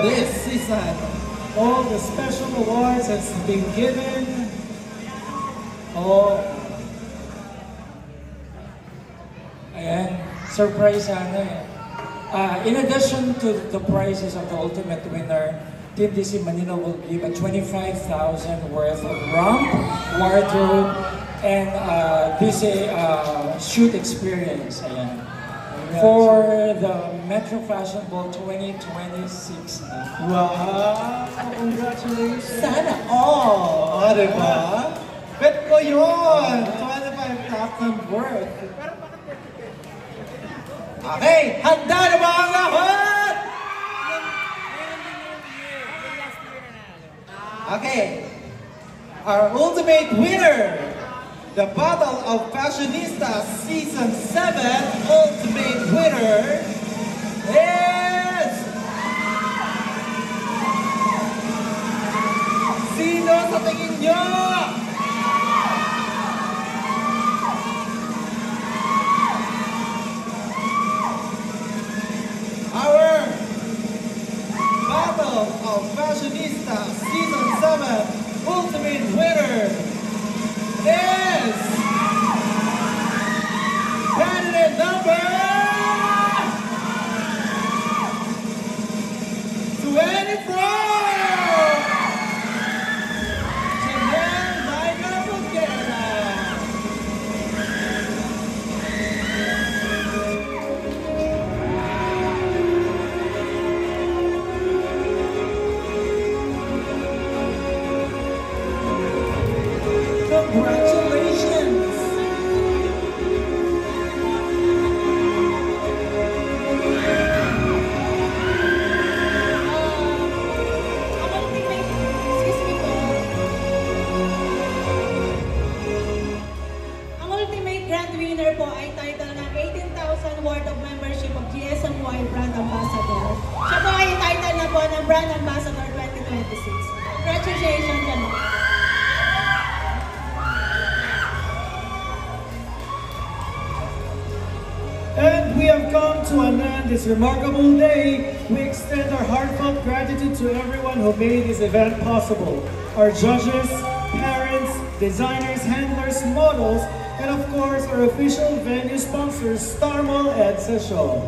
this season. All the special awards has been given. Oh. Ayan, surprise sana eh. In addition to the prizes of the ultimate winner, Team DC Manila will give a 25,000 worth of ramp, wardrobe, and DC shoot experience. Ayan. For the Metro Fashion Ball 2026. Wow! Congratulations! Sana all! O, diba? Bet ko yun! 25,000 worth. Okay! Handa na ba ang lahat? Okay. Our ultimate winner, the Battle of Fashionistas Season 7 ultimate winner is... Sino sa tingin nyo? Our Battle of Fashionistas Season 7 ultimate winner is candidate number 24! Chanel Laika Bugera! Congratulations! Ang ultimate grand winner po ay title ng 18,000 worth of membership of GSMY Brand Ambassador. Siya po ay title na po ng Brand Ambassador 2026. Congratulations naman. And we have come to an end this remarkable day. We extend our heartfelt gratitude to everyone who made this event possible. Our judges, parents, designers, handlers, models, and of course our official venue sponsors, Star Mall and Session.